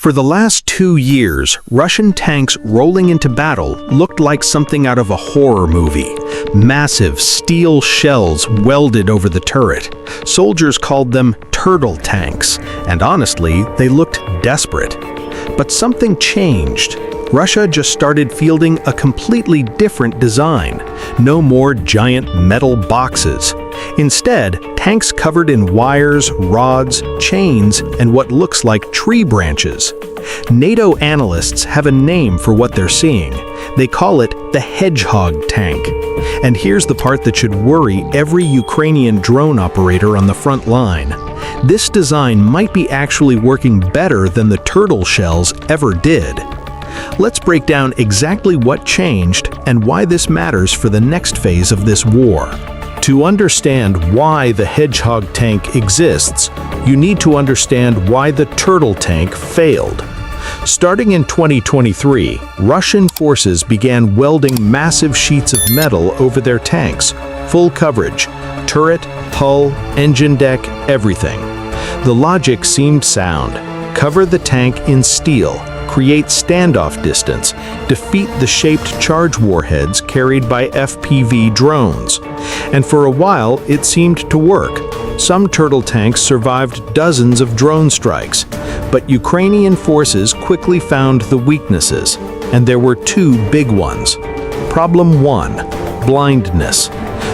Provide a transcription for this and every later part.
For the last 2 years, Russian tanks rolling into battle looked like something out of a horror movie. Massive steel shells welded over the turret. Soldiers called them turtle tanks, and honestly, they looked desperate. But something changed. Russia just started fielding a completely different design. No more giant metal boxes. Instead, tanks covered in wires, rods, chains, and what looks like tree branches. NATO analysts have a name for what they're seeing. They call it the Hedgehog tank. And here's the part that should worry every Ukrainian drone operator on the front line. This design might be actually working better than the turtle shells ever did. Let's break down exactly what changed and why this matters for the next phase of this war. To understand why the Hedgehog tank exists, you need to understand why the turtle tank failed. Starting in 2023, Russian forces began welding massive sheets of metal over their tanks, full coverage, turret, hull, engine deck, everything. The logic seemed sound. Cover the tank in steel, create standoff distance, defeat the shaped charge warheads carried by FPV drones. And for a while, it seemed to work. Some turtle tanks survived dozens of drone strikes, but Ukrainian forces quickly found the weaknesses, and there were 2 big ones. Problem 1: blindness.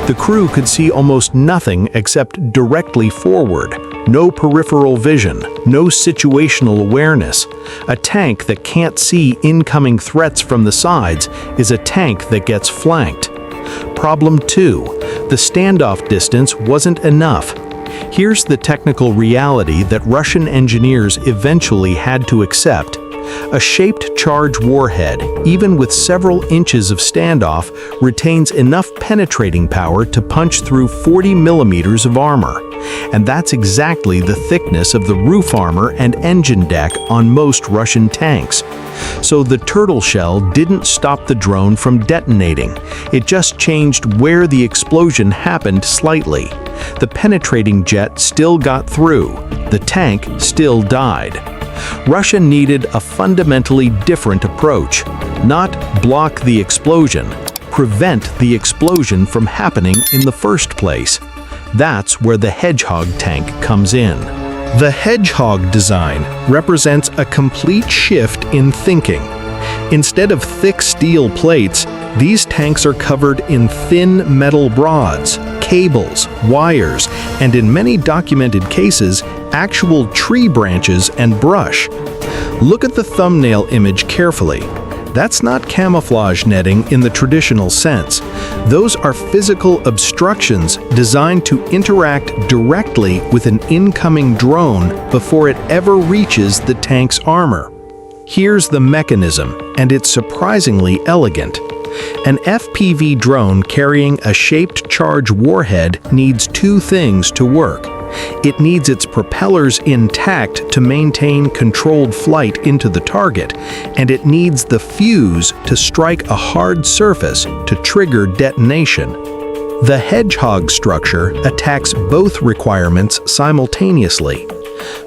The crew could see almost nothing except directly forward. No peripheral vision, no situational awareness. A tank that can't see incoming threats from the sides is a tank that gets flanked. Problem 2: the standoff distance wasn't enough. Here's the technical reality that Russian engineers eventually had to accept. A shaped charge warhead, even with several inches of standoff, retains enough penetrating power to punch through 40 millimeters of armor. And that's exactly the thickness of the roof armor and engine deck on most Russian tanks. So the turtle shell didn't stop the drone from detonating. It just changed where the explosion happened slightly. The penetrating jet still got through. The tank still died. Russia needed a fundamentally different approach. Not block the explosion, prevent the explosion from happening in the first place. That's where the Hedgehog tank comes in. The Hedgehog design represents a complete shift in thinking. Instead of thick steel plates, these tanks are covered in thin metal rods, cables, wires, and in many documented cases, actual tree branches and brush. Look at the thumbnail image carefully. That's not camouflage netting in the traditional sense. Those are physical obstructions designed to interact directly with an incoming drone before it ever reaches the tank's armor. Here's the mechanism, and it's surprisingly elegant. An FPV drone carrying a shaped charge warhead needs 2 things to work. It needs its propellers intact to maintain controlled flight into the target, and it needs the fuse to strike a hard surface to trigger detonation. The Hedgehog structure attacks both requirements simultaneously.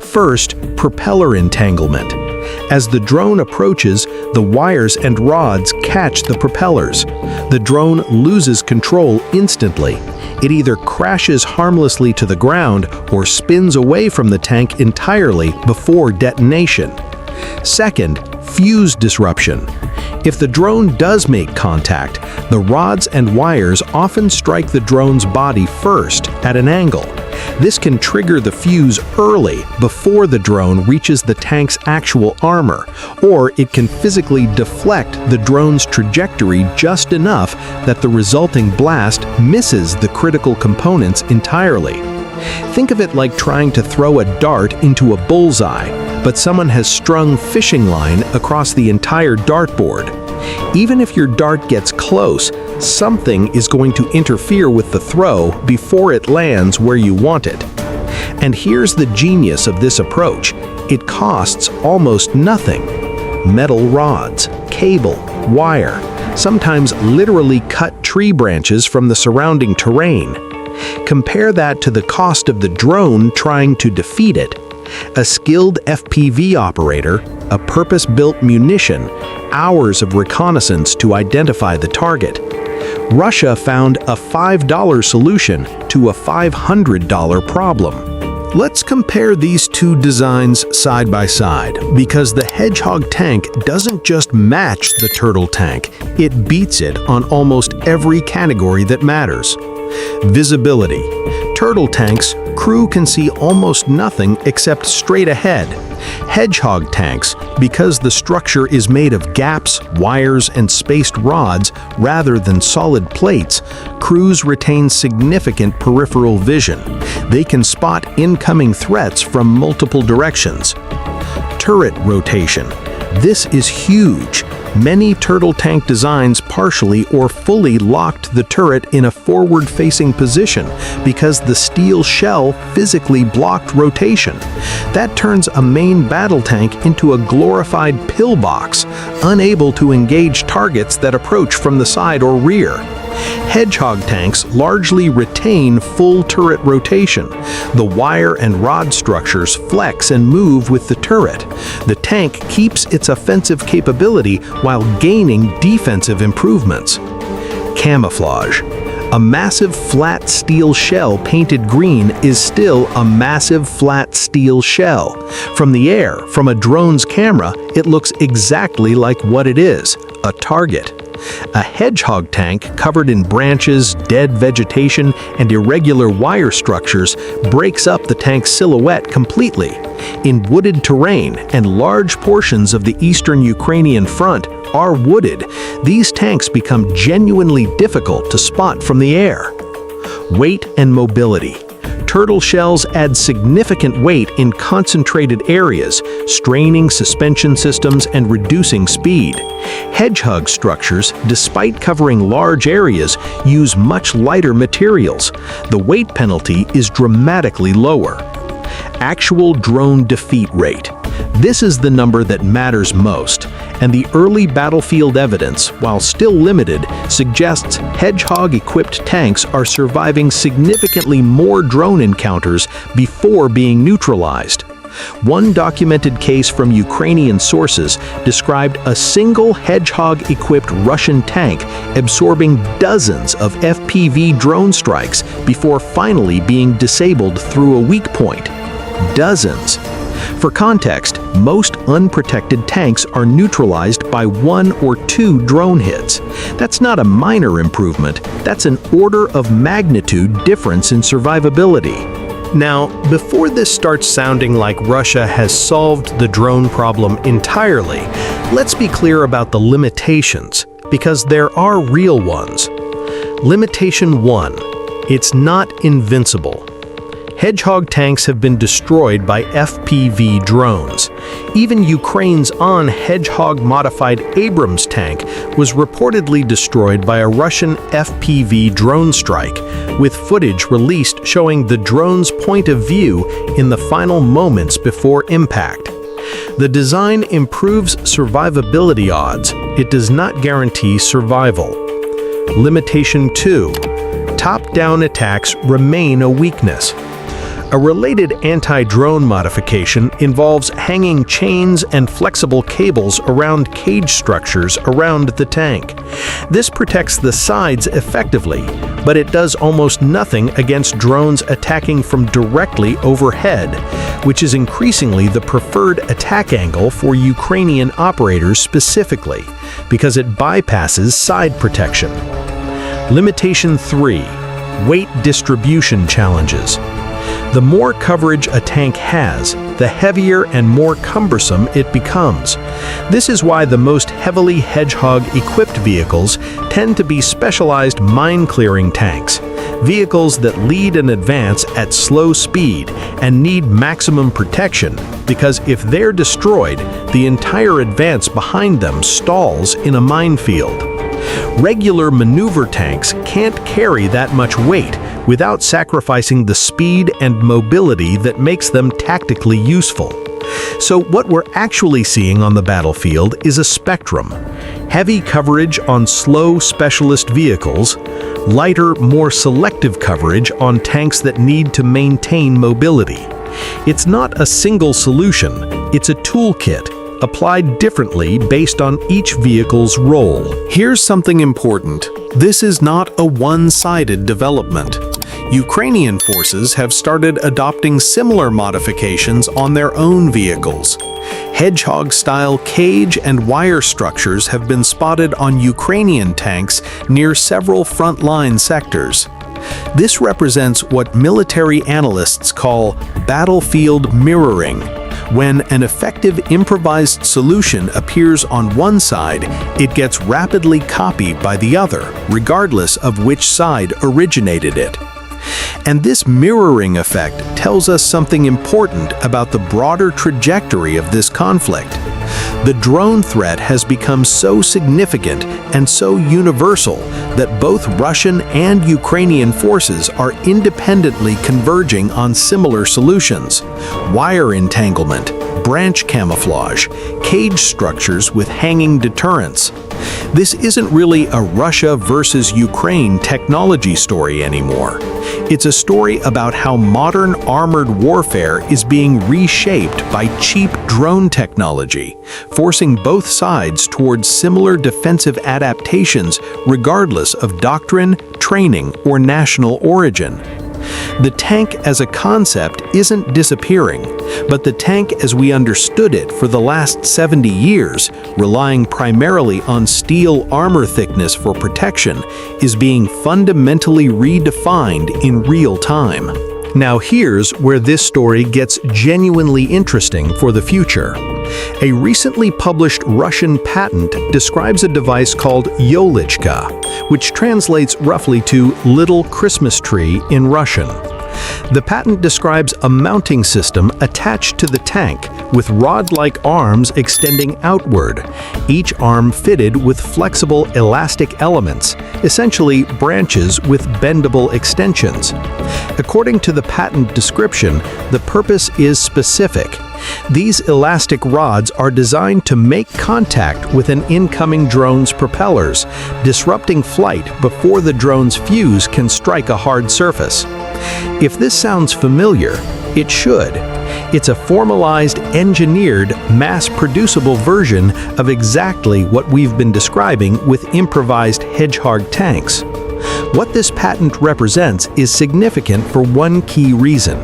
First, propeller entanglement. As the drone approaches, the wires and rods catch the propellers. The drone loses control instantly. It either crashes harmlessly to the ground or spins away from the tank entirely before detonation. Second, fuse disruption. If the drone does make contact, the rods and wires often strike the drone's body first at an angle. This can trigger the fuse early, before the drone reaches the tank's actual armor, or it can physically deflect the drone's trajectory just enough that the resulting blast misses the critical components entirely. Think of it like trying to throw a dart into a bullseye, but someone has strung fishing line across the entire dartboard. Even if your dart gets close, something is going to interfere with the throw before it lands where you want it. And here's the genius of this approach. It costs almost nothing. Metal rods, cable, wire, sometimes literally cut tree branches from the surrounding terrain. Compare that to the cost of the drone trying to defeat it. A skilled FPV operator, a purpose-built munition, hours of reconnaissance to identify the target. Russia found a $5 solution to a $500 problem. Let's compare these two designs side by side, because the Hedgehog tank doesn't just match the Turtle tank, it beats it on almost every category that matters. Visibility. Turtle tanks, crew can see almost nothing except straight ahead. Hedgehog tanks, because the structure is made of gaps, wires, and spaced rods rather than solid plates, crews retain significant peripheral vision. They can spot incoming threats from multiple directions. Turret rotation. This is huge. Many Turtle tank designs partially or fully locked the turret in a forward-facing position because the steel shell physically blocked rotation. That turns a main battle tank into a glorified pillbox, unable to engage targets that approach from the side or rear. Hedgehog tanks largely retain full turret rotation. The wire and rod structures flex and move with the turret. The tank keeps its offensive capability while gaining defensive improvements. Camouflage. A massive flat steel shell painted green is still a massive flat steel shell. From the air, from a drone's camera, it looks exactly like what it is, a target. A Hedgehog tank covered in branches, dead vegetation, and irregular wire structures breaks up the tank's silhouette completely. In wooded terrain and large portions of the eastern Ukrainian front are wooded, these tanks become genuinely difficult to spot from the air. Weight and mobility. Turtle shells add significant weight in concentrated areas, straining suspension systems and reducing speed. Hedgehog structures, despite covering large areas, use much lighter materials. The weight penalty is dramatically lower. Actual drone defeat rate. This is the number that matters most, and the early battlefield evidence, while still limited, suggests Hedgehog-equipped tanks are surviving significantly more drone encounters before being neutralized. One documented case from Ukrainian sources described a single Hedgehog-equipped Russian tank absorbing dozens of FPV drone strikes before finally being disabled through a weak point. Dozens. For context, most unprotected tanks are neutralized by 1 or 2 drone hits. That's not a minor improvement, that's an order of magnitude difference in survivability. Now, before this starts sounding like Russia has solved the drone problem entirely, let's be clear about the limitations, because there are real ones. Limitation 1. It's not invincible. Hedgehog tanks have been destroyed by FPV drones. Even Ukraine's own Hedgehog-modified Abrams tank was reportedly destroyed by a Russian FPV drone strike, with footage released showing the drone's point of view in the final moments before impact. The design improves survivability odds. It does not guarantee survival. Limitation 2. Top-down attacks remain a weakness. A related anti-drone modification involves hanging chains and flexible cables around cage structures around the tank. This protects the sides effectively, but it does almost nothing against drones attacking from directly overhead, which is increasingly the preferred attack angle for Ukrainian operators specifically, because it bypasses side protection. Limitation 3. Weight distribution challenges. The more coverage a tank has, the heavier and more cumbersome it becomes. This is why the most heavily Hedgehog-equipped vehicles tend to be specialized mine-clearing tanks, vehicles that lead and advance at slow speed and need maximum protection, because if they're destroyed, the entire advance behind them stalls in a minefield. Regular maneuver tanks can't carry that much weight without sacrificing the speed and mobility that makes them tactically useful. So what we're actually seeing on the battlefield is a spectrum. Heavy coverage on slow specialist vehicles, lighter, more selective coverage on tanks that need to maintain mobility. It's not a single solution, it's a toolkit, applied differently based on each vehicle's role. Here's something important. This is not a one-sided development. Ukrainian forces have started adopting similar modifications on their own vehicles. Hedgehog-style cage and wire structures have been spotted on Ukrainian tanks near several frontline sectors. This represents what military analysts call battlefield mirroring. When an effective improvised solution appears on one side, it gets rapidly copied by the other, regardless of which side originated it. And this mirroring effect tells us something important about the broader trajectory of this conflict. The drone threat has become so significant and so universal that both Russian and Ukrainian forces are independently converging on similar solutions: wire entanglement, branch camouflage, cage structures with hanging deterrents. This isn't really a Russia versus Ukraine technology story anymore. It's a story about how modern armored warfare is being reshaped by cheap drone technology, forcing both sides towards similar defensive adaptations regardless of doctrine, training, or national origin. The tank as a concept isn't disappearing, but the tank as we understood it for the last 70 years, relying primarily on steel armor thickness for protection, is being fundamentally redefined in real time. Now here's where this story gets genuinely interesting for the future. A recently published Russian patent describes a device called Yolichka, which translates roughly to little Christmas tree in Russian. The patent describes a mounting system attached to the tank with rod-like arms extending outward, each arm fitted with flexible elastic elements, essentially branches with bendable extensions. According to the patent description, the purpose is specific. These elastic rods are designed to make contact with an incoming drone's propellers, disrupting flight before the drone's fuse can strike a hard surface. If this sounds familiar, it should. It's a formalized, engineered, mass-producible version of exactly what we've been describing with improvised Hedgehog tanks. What this patent represents is significant for one key reason.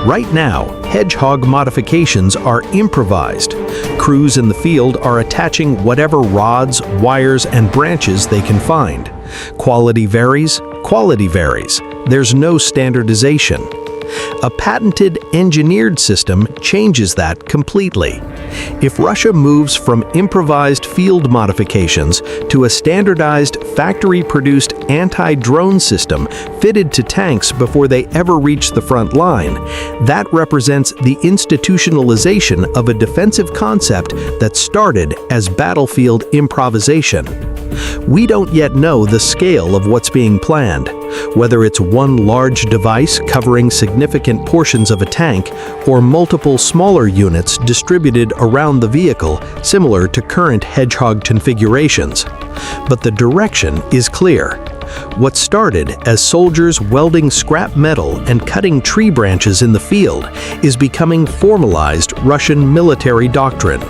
Right now, Hedgehog modifications are improvised. Crews in the field are attaching whatever rods, wires, and branches they can find. Quality varies. There's no standardization. A patented, engineered system changes that completely. If Russia moves from improvised field modifications to a standardized, factory-produced anti-drone system fitted to tanks before they ever reach the front line, that represents the institutionalization of a defensive concept that started as battlefield improvisation. We don't yet know the scale of what's being planned, whether it's one large device covering significant portions of a tank or multiple smaller units distributed around the vehicle similar to current Hedgehog configurations. But the direction is clear. What started as soldiers welding scrap metal and cutting tree branches in the field is becoming formalized Russian military doctrine.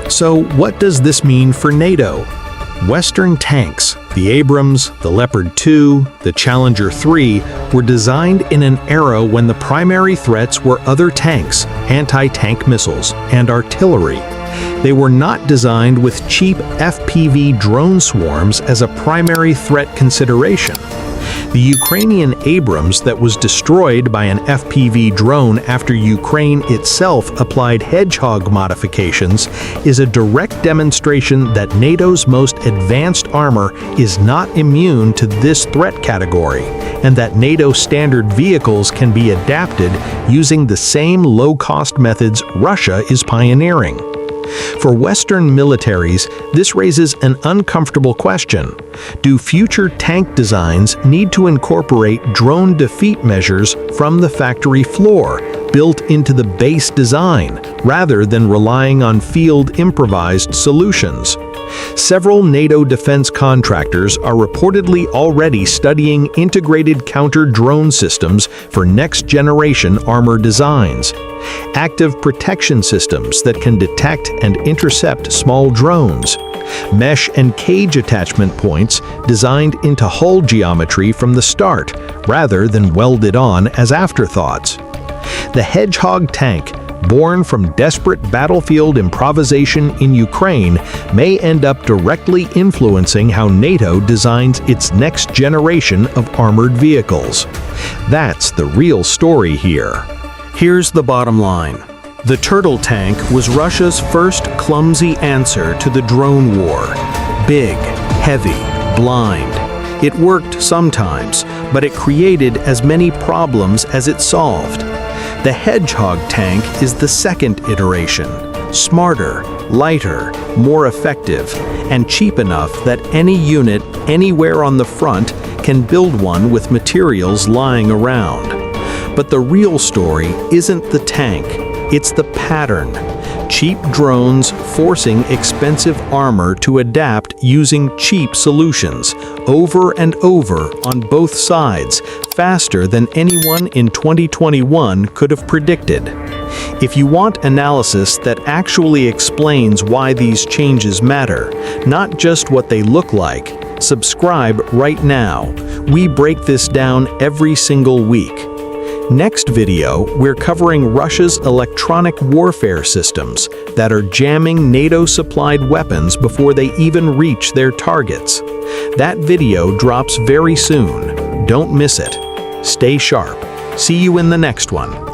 So what does this mean for NATO? Western tanks, the Abrams, the Leopard 2, the Challenger 3, were designed in an era when the primary threats were other tanks, anti-tank missiles, and artillery. They were not designed with cheap FPV drone swarms as a primary threat consideration. The Ukrainian Abrams that was destroyed by an FPV drone after Ukraine itself applied Hedgehog modifications is a direct demonstration that NATO's most advanced armor is not immune to this threat category, and that NATO standard vehicles can be adapted using the same low-cost methods Russia is pioneering. For Western militaries, this raises an uncomfortable question. Do future tank designs need to incorporate drone defeat measures from the factory floor, built into the base design, rather than relying on field improvised solutions? Several NATO defense contractors are reportedly already studying integrated counter-drone systems for next-generation armor designs. Active protection systems that can detect and intercept small drones. Mesh and cage attachment points designed into hull geometry from the start, rather than welded on as afterthoughts. The Hedgehog tank, born from desperate battlefield improvisation in Ukraine, may end up directly influencing how NATO designs its next generation of armored vehicles. That's the real story here. Here's the bottom line. The Turtle tank was Russia's first clumsy answer to the drone war. Big, heavy, blind. It worked sometimes, but it created as many problems as it solved. The Hedgehog tank is the second iteration, smarter, lighter, more effective, and cheap enough that any unit anywhere on the front can build one with materials lying around. But the real story isn't the tank, it's the pattern. Cheap drones forcing expensive armor to adapt using cheap solutions, over and over on both sides, faster than anyone in 2021 could have predicted. If you want analysis that actually explains why these changes matter, not just what they look like, subscribe right now. We break this down every single week. Next video, we're covering Russia's electronic warfare systems that are jamming NATO-supplied weapons before they even reach their targets. That video drops very soon. Don't miss it. Stay sharp. See you in the next one.